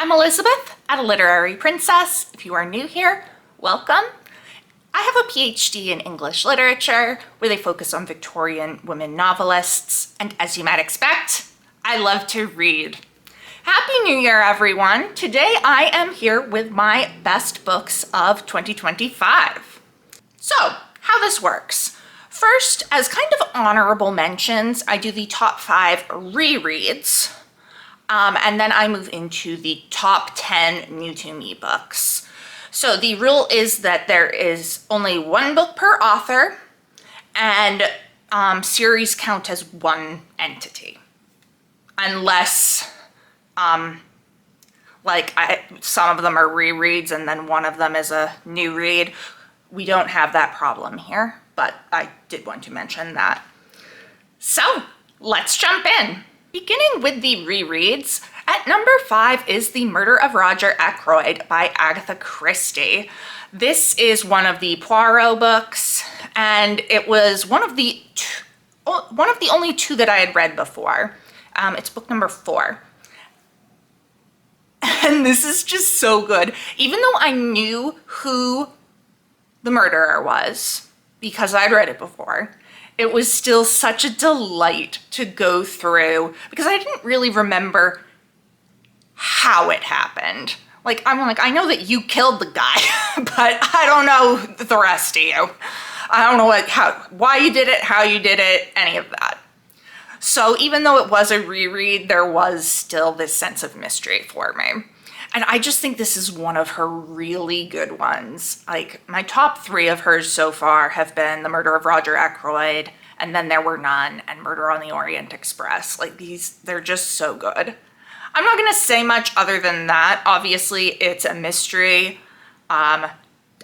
I'm Elizabeth at A Literary Princess. If you are new here, welcome. I have a PhD in English literature where they focus on Victorian women novelists, and as you might expect, I love to read. Happy New Year, everyone. Today I am here with my best books of 2025. So, how this works. First, as kind of honorable mentions, I do the top 5 rereads, and then I move into the top 10 new to me books. So the rule is that there is only one book per author, and series count as one entity. Unless, some of them are rereads and then one of them is a new read. We don't have that problem here, but I did want to mention that. So let's jump in. Beginning with the rereads, at number 5 is The Murder of Roger Ackroyd by Agatha Christie. This is one of the Poirot books, and it was one of the only 2 that I had read before. It's book number 4. And this is just so good. Even though I knew who the murderer was, because I'd read it before, it was still such a delight to go through because I didn't really remember how it happened. I know that you killed the guy, but I don't know the rest of you. I don't know why you did it, how you did it, any of that. So even though it was a reread, there was still this sense of mystery for me. And I just think this is one of her really good ones. My top 3 of hers so far have been The Murder of Roger Ackroyd, and Then There Were None, and Murder on the Orient Express. They're just so good. I'm not gonna say much other than that. Obviously, it's a mystery. I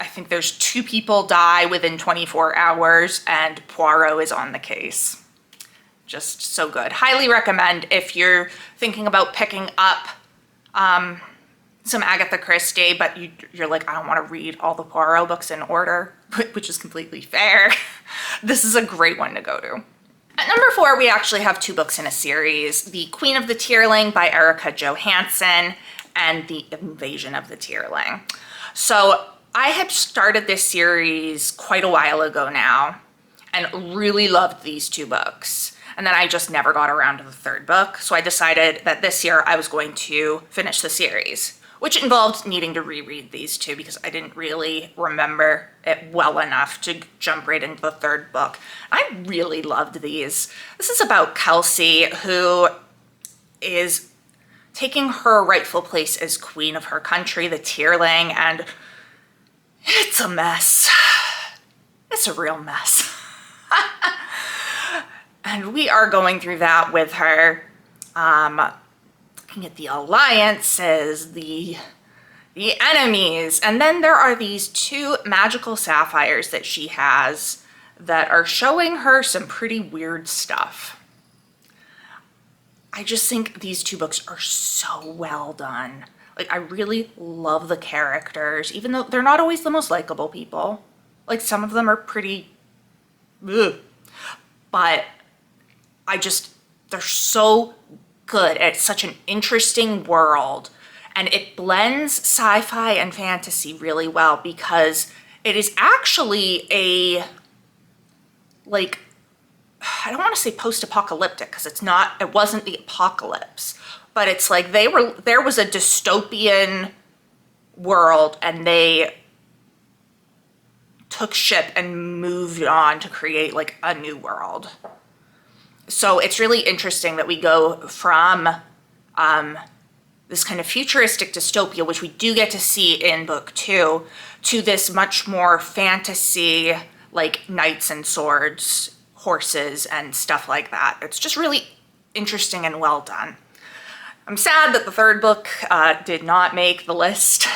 think there's 2 people die within 24 hours, and Poirot is on the case. Just so good. Highly recommend if you're thinking about picking up some Agatha Christie, but you're like, I don't want to read all the Poirot books in order, which is completely fair. This is a great one to go to. At number 4, we actually have 2 books in a series, The Queen of the Tierling by Erica Johansson and The Invasion of the Tierling. So I had started this series quite a while ago now and really loved these 2 books. And then I just never got around to the 3rd book. So I decided that this year I was going to finish the series, which involved needing to reread these 2 because I didn't really remember it well enough to jump right into the 3rd book. I really loved these. This is about Kelsey, who is taking her rightful place as queen of her country, the Tierling, and it's a mess. It's a real mess. And we are going through that with her, looking at the alliances, the enemies, and then there are these 2 magical sapphires that she has that are showing her some pretty weird stuff. I just think these 2 books are so well done. I really love the characters, even though they're not always the most likable people. Some of them are pretty, ugh. But they're so good. It's such an interesting world, and it blends sci-fi and fantasy really well because it is actually I don't want to say post-apocalyptic because it wasn't the apocalypse, but it's there was a dystopian world and they took ship and moved on to create a new world. So it's really interesting that we go from this kind of futuristic dystopia, which we do get to see in book 2, to this much more fantasy, knights and swords, horses, and stuff like that. It's just really interesting and well done. I'm sad that the 3rd book did not make the list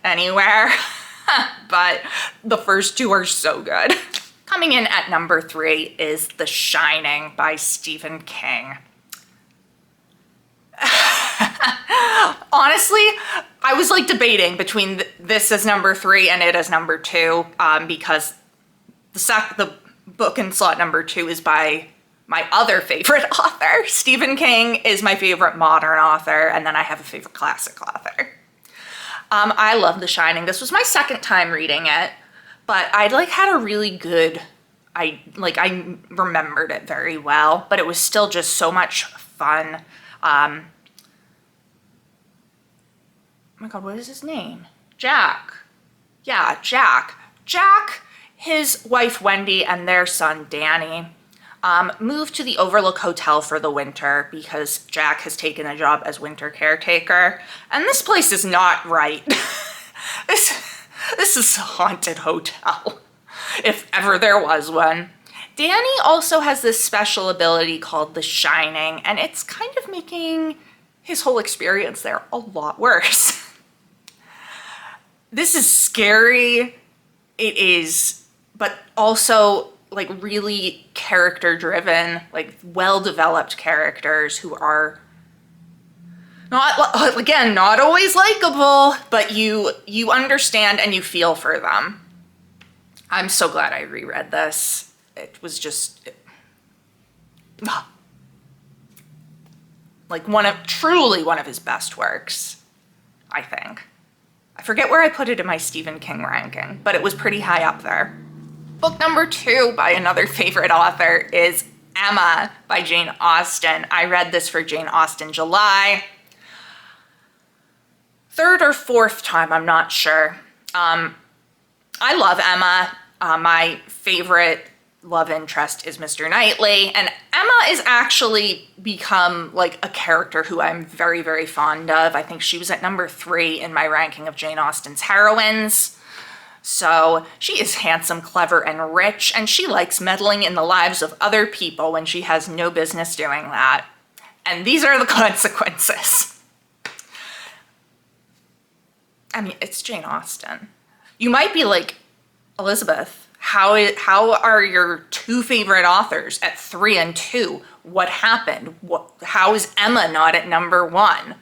anywhere, but the first 2 are so good. Coming in at number 3 is The Shining by Stephen King. Honestly, I was debating between this as number 3 and it as number 2 because the book in slot number 2 is by my other favorite author. Stephen King is my favorite modern author, and then I have a favorite classic author. I love The Shining. This was my second time reading it, but I had a really good, I remembered it very well, but it was still just so much fun. Oh my God, what is his name? Jack. Yeah, Jack. Jack, his wife Wendy, and their son Danny moved to the Overlook Hotel for the winter because Jack has taken a job as winter caretaker. And this place is not right. This is a haunted hotel, if ever there was one. Danny also has this special ability called the Shining, and it's kind of making his whole experience there a lot worse. This is scary. It is, but also really character driven, well-developed characters who are not always likable, but you understand and you feel for them. I'm so glad I reread this. It was just truly one of his best works, I think. I forget where I put it in my Stephen King ranking, but it was pretty high up there. Book number 2 by another favorite author is Emma by Jane Austen. I read this for Jane Austen July. Third or fourth time, I'm not sure. I love Emma. My favorite love interest is Mr. Knightley, and Emma is actually become a character who I'm very, very fond of. I think she was at number 3 in my ranking of Jane Austen's heroines. So she is handsome, clever, and rich, and she likes meddling in the lives of other people when she has no business doing that. And these are the consequences. I mean, it's Jane Austen. You might be like, Elizabeth, how are your 2 favorite authors at 3 and 2? What happened? How is Emma not at number 1?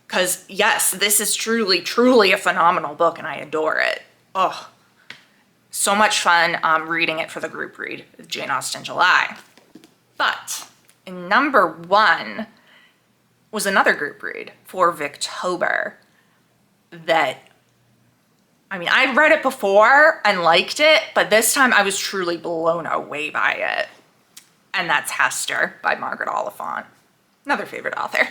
Because yes, this is truly, truly a phenomenal book, and I adore it. Oh, so much fun reading it for the group read with Jane Austen July. But in number 1 was another group read for Victober that, I mean, I'd read it before and liked it, but this time I was truly blown away by it. And that's Hester by Margaret Oliphant, another favorite author.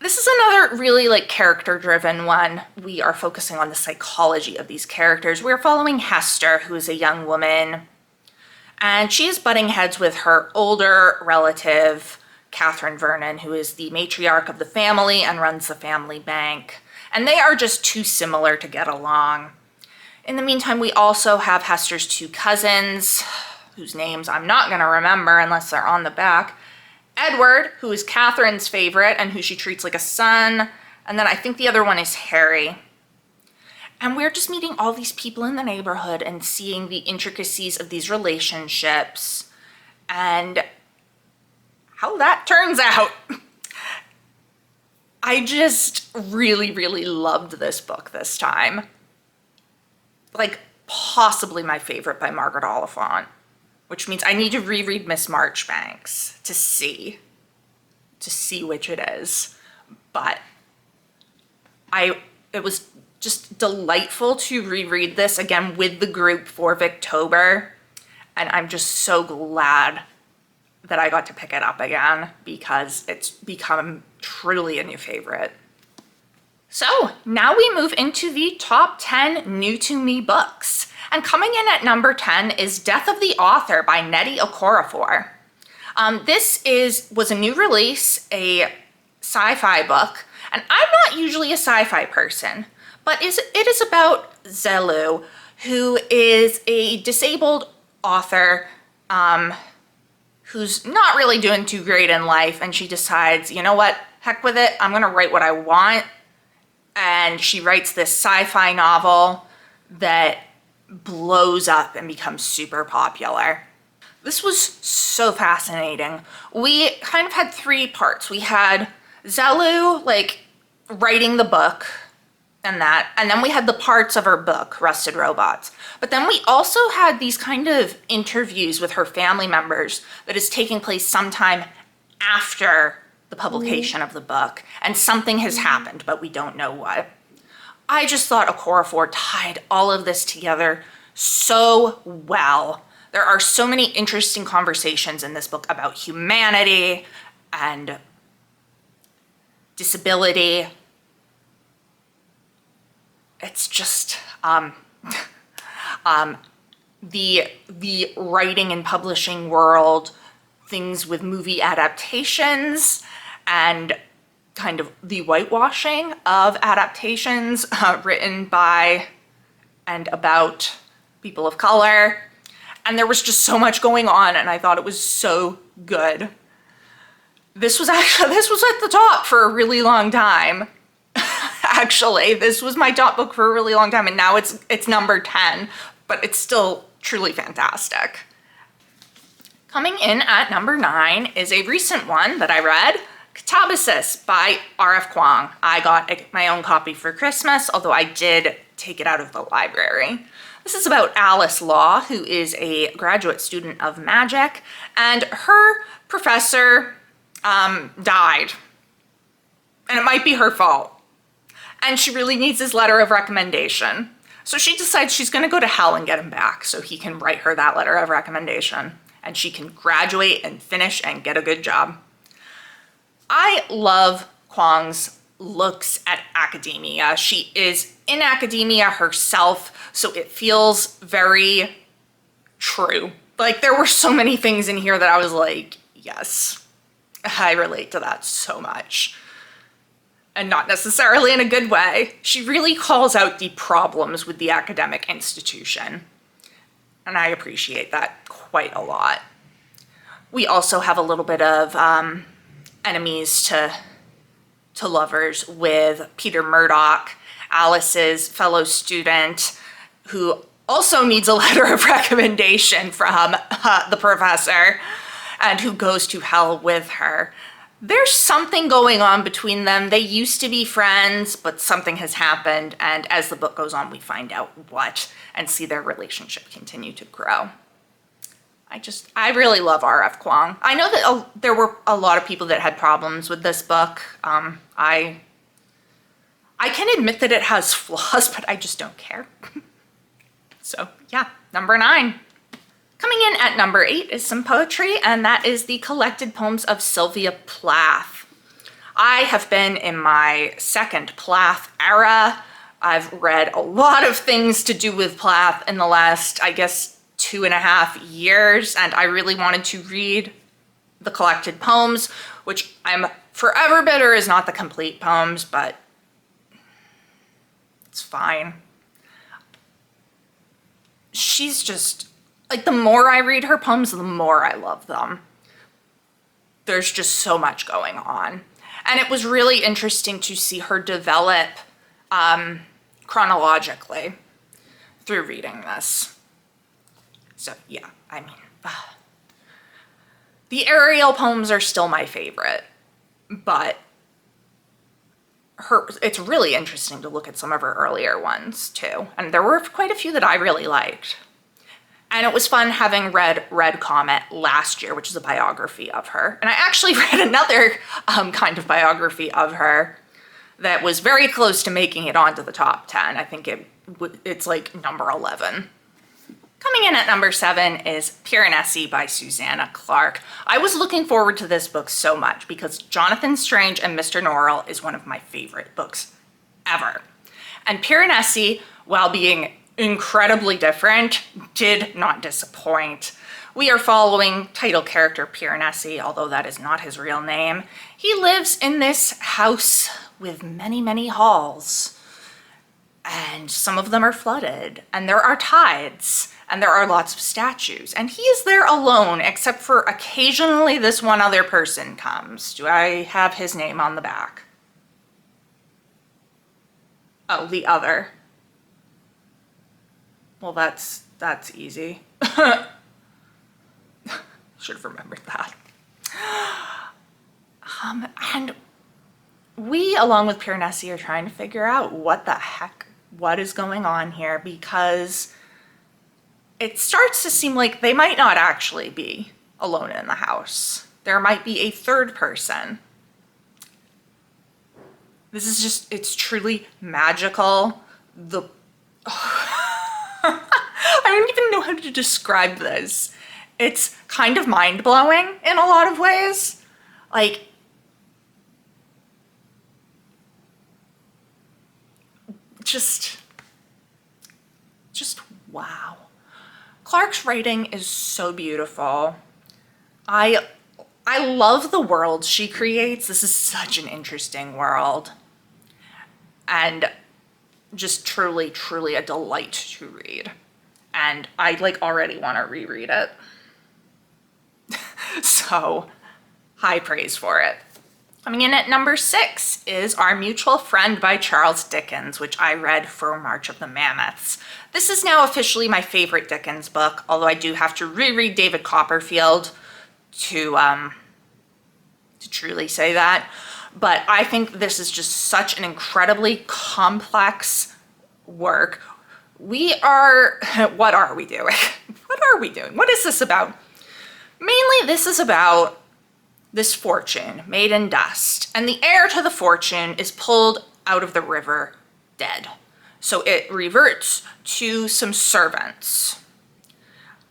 This is another really character-driven one. We are focusing on the psychology of these characters. We're following Hester, who is a young woman, and she is butting heads with her older relative, Catherine Vernon, who is the matriarch of the family and runs the family bank. And they are just too similar to get along. In the meantime, we also have Hester's 2 cousins, whose names I'm not going to remember unless they're on the back. Edward, who is Catherine's favorite and who she treats like a son. And then I think the other one is Harry. And we're just meeting all these people in the neighborhood and seeing the intricacies of these relationships and how that turns out. I just really, really loved this book this time. Possibly my favorite by Margaret Oliphant, which means I need to reread Miss Marchbanks to see which it is. But it was just delightful to reread this again with the group for Victober. And I'm just so glad that I got to pick it up again because it's become truly a new favorite. So now we move into the top 10 new to me books. And coming in at number 10 is Death of the Author by Nnedi Okorafor. This was a new release, a sci-fi book, and I'm not usually a sci-fi person, but it is about Zelu, who is a disabled author who's not really doing too great in life, and she decides, you know what, heck with it, I'm gonna write what I want. And she writes this sci-fi novel that blows up and becomes super popular. This was so fascinating. We kind of had 3 parts. We had Zelu writing the book, and that. And then we had the parts of her book, Rusted Robots. But then we also had these kind of interviews with her family members that is taking place sometime after the publication of the book. And something has happened, but we don't know what. I just thought Okorafor tied all of this together so well. There are so many interesting conversations in this book about humanity and disability. It's just the writing and publishing world, things with movie adaptations, and kind of the whitewashing of adaptations written by and about people of color. And there was just so much going on, and I thought it was so good. This was at the top for a really long time. Actually, this was my top book for a really long time, and now it's number 10, but it's still truly fantastic. Coming in at number 9 is a recent one that I read, Catabasis by R.F. Kuang. I got my own copy for Christmas, although I did take it out of the library. This is about Alice Law, who is a graduate student of magic, and her professor died. And it might be her fault. And she really needs his letter of recommendation. So she decides she's going to go to hell and get him back so he can write her that letter of recommendation. And she can graduate and finish and get a good job. I love Kuang's looks at academia. She is in academia herself, so it feels very true. Like, there were so many things in here that I was like, yes, I relate to that so much. And not necessarily in a good way. She really calls out the problems with the academic institution. And I appreciate that quite a lot. We also have a little bit of enemies to lovers with Peter Murdoch, Alice's fellow student, who also needs a letter of recommendation from the professor, and who goes to hell with her. There's something going on between them. They used to be friends, but something has happened, and as the book goes on, we find out what, and see their relationship continue to grow. I really love R.F. Kuang. I know that there were a lot of people that had problems with this book. I can admit that it has flaws, but I just don't care. So yeah, number 9. Coming in at number 8 is some poetry, and that is the collected poems of Sylvia Plath. I have been in my second Plath era. I've read a lot of things to do with Plath in the last, I guess, 2.5 years, and I really wanted to read the collected poems, which I'm forever bitter is not the complete poems, but it's fine. She's just, like, the more I read her poems, the more I love them. There's just so much going on. And it was really interesting to see her develop chronologically through reading this. So yeah, I mean, the Ariel poems are still my favorite, but it's really interesting to look at some of her earlier ones too. And there were quite a few that I really liked. And it was fun having read Red Comet last year, which is a biography of her. And I actually read another kind of biography of her that was very close to making it onto the top 10. I think it's like number 11. Coming in at number 7 is Piranesi by Susanna Clarke. I was looking forward to this book so much because Jonathan Strange and Mr. Norrell is one of my favorite books ever. And Piranesi, while being incredibly different, did not disappoint. We are following title character Piranesi, although that is not his real name. He lives in this house with many, many halls, and some of them are flooded, and there are tides, and there are lots of statues, and he is there alone, except for occasionally this one other person comes. Do I have his name on the back? Oh, the other. Well, that's easy. Should have remembered that. And we Lizzie, along with Pure Nessie, are trying to figure out what is going on here, because it starts to seem like they might not actually be alone in the house. There might be a third person. This is just, it's truly magical. I don't even know how to describe this. It's kind of mind-blowing in a lot of ways. Like, just wow. Clark's writing is so beautiful. I love the world she creates. This is such an interesting world. And just truly, truly a delight to read. And I already want to reread it. So, high praise for it. Coming in at number 6 is Our Mutual Friend by Charles Dickens, which I read for March of the Mammoths. This is now officially my favorite Dickens book, although I do have to reread David Copperfield to truly say that. But I think this is just such an incredibly complex work. What are we doing? What are we doing? What is this about? Mainly, this is about this fortune made in dust, and the heir to the fortune is pulled out of the river dead. So it reverts to some servants.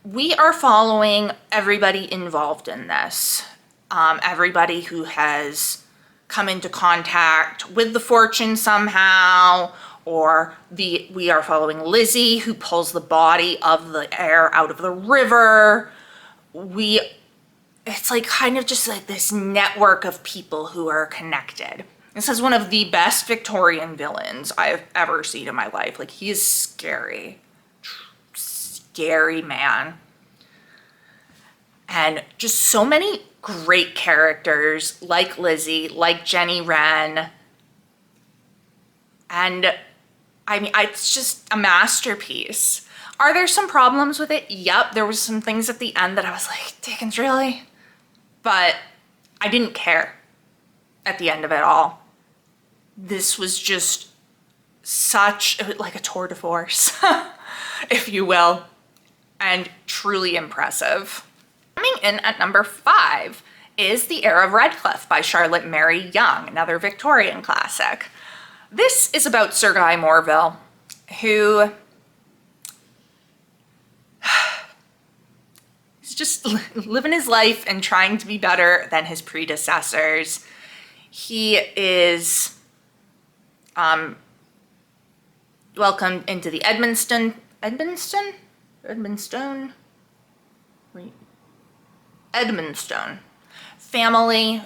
We are following everybody involved in this. Everybody who has come into contact with the fortune somehow, or we are following Lizzie, who pulls the body of the heir out of the river. It's kind of just this network of people who are connected. This is one of the best Victorian villains I've ever seen in my life. He is scary. Scary man. And just so many great characters, like Lizzie, like Jenny Wren. And I mean, it's just a masterpiece. Are there some problems with it? Yep, there was some things at the end that I was like, Dickens, really? But I didn't care at the end of it all. This was just such a tour de force, if you will, and truly impressive. Coming in at number 5 is The Heir of Redcliffe by Charlotte Mary Young, another Victorian classic. This is about Sir Guy Morville, who is just living his life and trying to be better than his predecessors. He is welcomed into the Edmonstone family.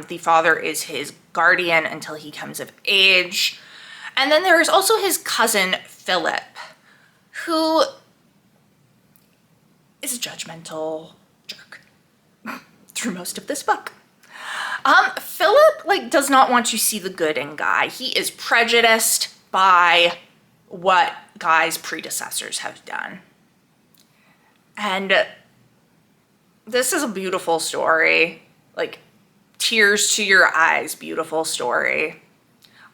The father is his guardian until he comes of age. And then there is also his cousin, Philip, who is a judgmental jerk through most of this book. Philip, does not want to see the good in Guy. He is prejudiced by what Guy's predecessors have done. And this is a beautiful story. Tears to your eyes, beautiful story.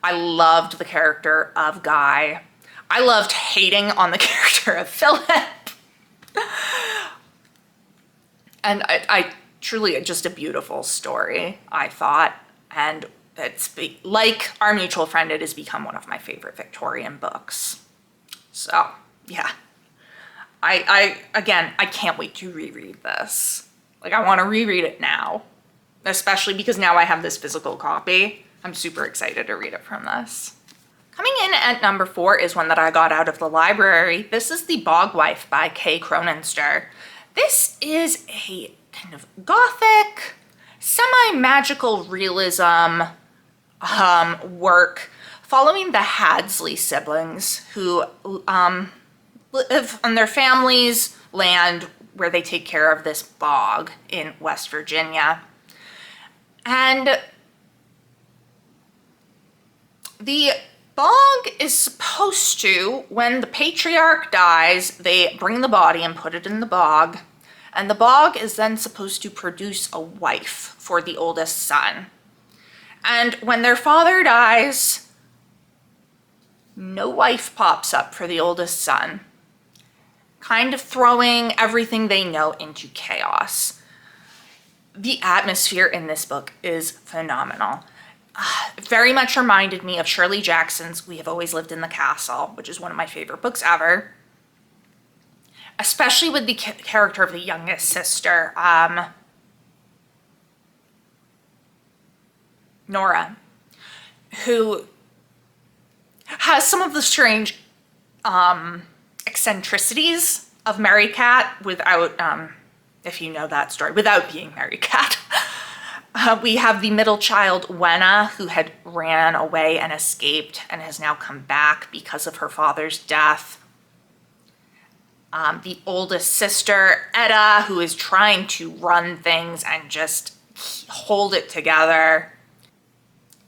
I loved the character of Guy. I loved hating on the character of Philip. And I truly, just a beautiful story, I thought. And it's like Our Mutual Friend, it has become one of my favorite Victorian books. So, yeah. Again, I can't wait to reread this. I want to reread it now, especially because now I have this physical copy. I'm super excited to read it from this. Coming in at number 4 is one that I got out of the library. This is The Bog Wife by Kay Cronenster. This is a kind of gothic, semi-magical realism work following the Hadsley siblings who live on their family's land where they take care of this bog in West Virginia. And the bog is supposed to, when the patriarch dies, they bring the body and put it in the bog. And the bog is then supposed to produce a wife for the oldest son. And when their father dies, no wife pops up for the oldest son, kind of throwing everything they know into chaos. The atmosphere in this book is phenomenal. Very much reminded me of Shirley Jackson's We Have Always Lived in the Castle, which is one of my favorite books ever. Especially with the character of the youngest sister, Nora, who has some of the strange eccentricities of Mary Cat without, if you know that story, without being Mary Cat. We have the middle child, Wenna, who had ran away and escaped and has now come back because of her father's death. The oldest sister, Etta, who is trying to run things and just hold it together.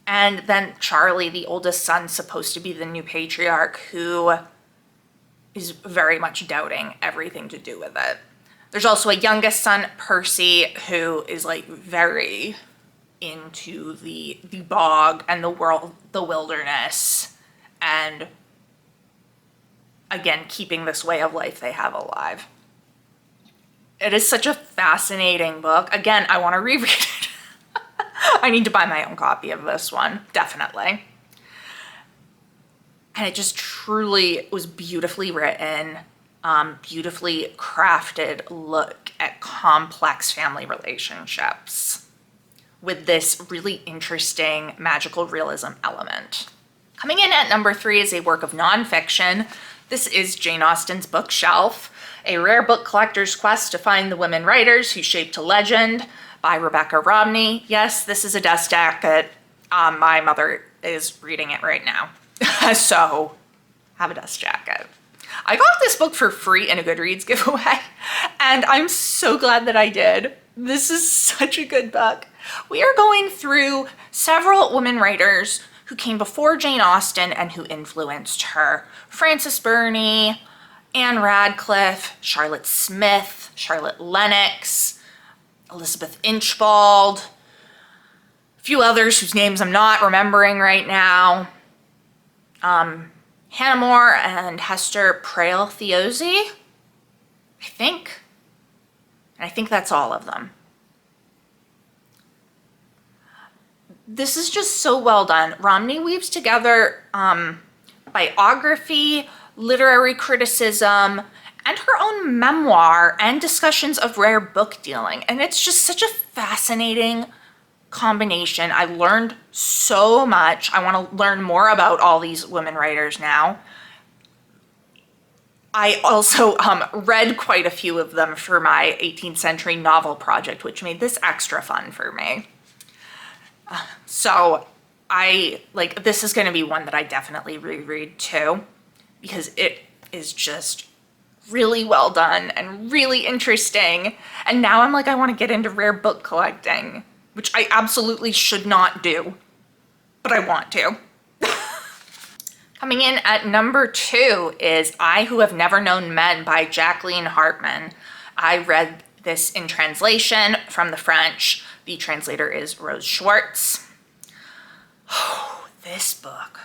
And then Charlie, the oldest son, supposed to be the new patriarch, who is very much doubting everything to do with it. There's also a youngest son, Percy, who is like very into the bog and the world, the wilderness, and again, keeping this way of life they have alive. It is such a fascinating book. Again, I want to reread it. I need to buy my own copy of this one, definitely. And it just truly was beautifully written, beautifully crafted look at complex family relationships with this really interesting magical realism element. Coming in at number 3 is a work of nonfiction. This is Jane Austen's Bookshelf, a rare book collector's quest to find the women writers who shaped a legend, by Rebecca Romney. Yes, this is a dust jacket. My mother is reading it right now. So, have a dust jacket. I got this book for free in a Goodreads giveaway, and I'm so glad that I did. This is such a good book. We are going through several women writers who came before Jane Austen and who influenced her. Frances Burney, Anne Radcliffe, Charlotte Smith, Charlotte Lennox, Elizabeth Inchbald, a few others whose names I'm not remembering right now. Hannah More and Hester Prale Theozy, I think. And I think that's all of them. This is just so well done. Romney weaves together biography, literary criticism, and her own memoir and discussions of rare book dealing. And it's just such a fascinating combination. I learned so much. I want to learn more about all these women writers now. I also read quite a few of them for my 18th century novel project, which made this extra fun for me. So this is going to be one that I definitely reread too, because it is just really well done and really interesting. And now I'm like, I want to get into rare book collecting, which I absolutely should not do, but I want to. Coming in at number 2 is I Who Have Never Known Men by Jacqueline Hartman. I read this in translation from the French. The translator is Rose Schwartz. Oh, this book.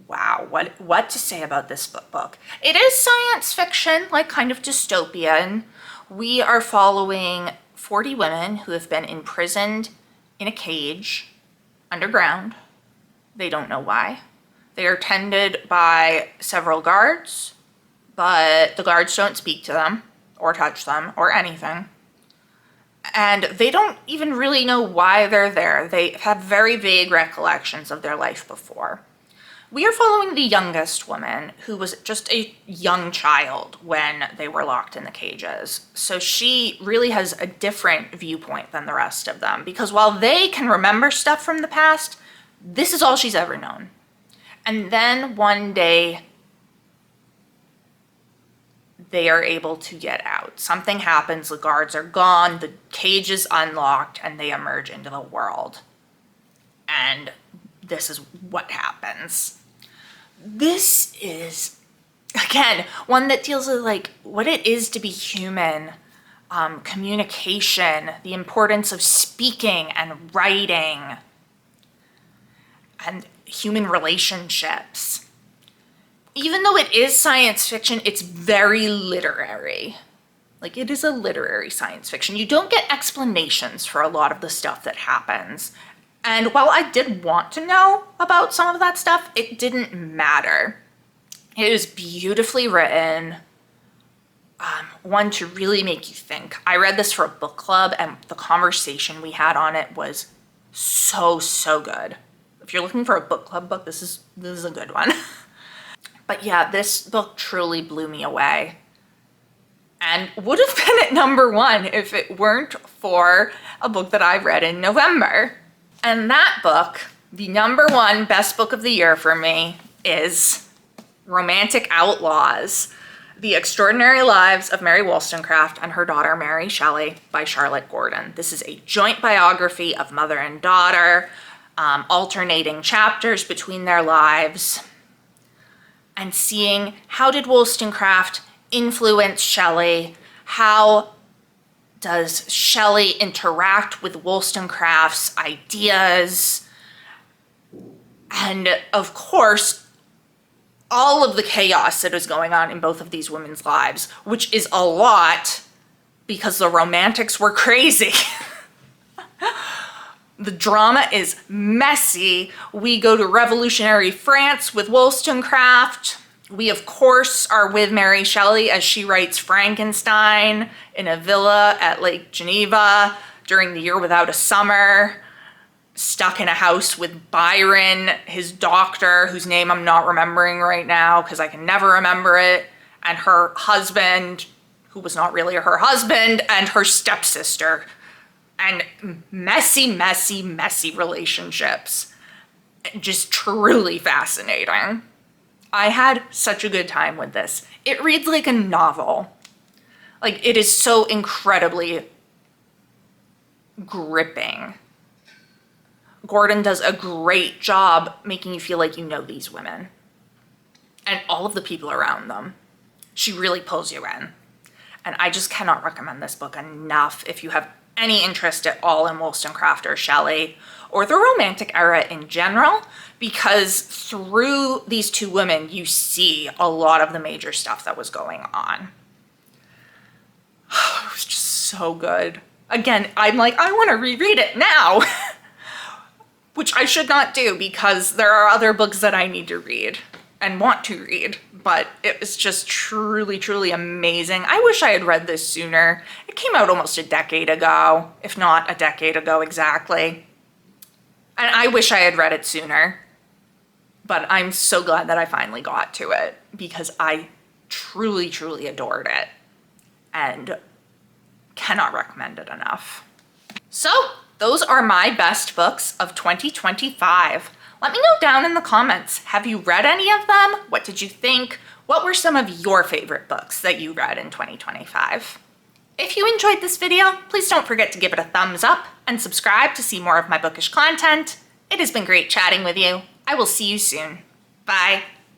Wow, what to say about this book? It is science fiction, like kind of dystopian. We are following 40 women who have been imprisoned in a cage underground. They don't know why. They are tended by several guards, but the guards don't speak to them or touch them or anything. And they don't even really know why they're there. They have very vague recollections of their life before. We are following the youngest woman, who was just a young child when they were locked in the cages. So she really has a different viewpoint than the rest of them, because while they can remember stuff from the past, this is all she's ever known. And then one day, they are able to get out. Something happens, the guards are gone, the cage is unlocked, and they emerge into the world. And this is what happens. This is, again, one that deals with like what it is to be human, communication, the importance of speaking and writing, and human relationships. Even though it is science fiction, it's very literary. Like, it is a literary science fiction. You don't get explanations for a lot of the stuff that happens. And while I did want to know about some of that stuff, it didn't matter. It is beautifully written. One to really make you think. I read this for a book club, and the conversation we had on it was so, so good. If you're looking for a book club book, this is a good one. But yeah, this book truly blew me away, and would have been at #1 if it weren't for a book that I read in November. And that book, the #1 best book of the year for me, is Romantic Outlaws: The Extraordinary Lives of Mary Wollstonecraft and Her Daughter Mary Shelley by Charlotte Gordon. This is a joint biography of mother and daughter, alternating chapters between their lives, and seeing how did Wollstonecraft influence Shelley, how does Shelley interact with Wollstonecraft's ideas, and of course, all of the chaos that is going on in both of these women's lives, which is a lot because the romantics were crazy. The drama is messy. We go to revolutionary France with Wollstonecraft. We, of course, are with Mary Shelley as she writes Frankenstein in a villa at Lake Geneva during the year without a summer, stuck in a house with Byron, his doctor, whose name I'm not remembering right now because I can never remember it, and her husband, who was not really her husband, and her stepsister. And messy, messy, messy relationships. Just truly fascinating. I had such a good time with this. It reads like a novel. Like, it is so incredibly gripping. Gordon does a great job making you feel like you know these women and all of the people around them. She really pulls you in. And I just cannot recommend this book enough if you have any interest at all in Wollstonecraft or Shelley or the Romantic era in general, because through these two women, you see a lot of the major stuff that was going on. It was just so good. Again, I'm like, I want to reread it now, which I should not do because there are other books that I need to read and want to read, but it was just truly, truly amazing. I wish I had read this sooner. It came out almost a decade ago, if not a decade ago exactly. And I wish I had read it sooner, but I'm so glad that I finally got to it because I truly, truly adored it and cannot recommend it enough. So those are my best books of 2025. Let me know down in the comments, have you read any of them? What did you think? What were some of your favorite books that you read in 2025? If you enjoyed this video, please don't forget to give it a thumbs up and subscribe to see more of my bookish content. It has been great chatting with you. I will see you soon. Bye.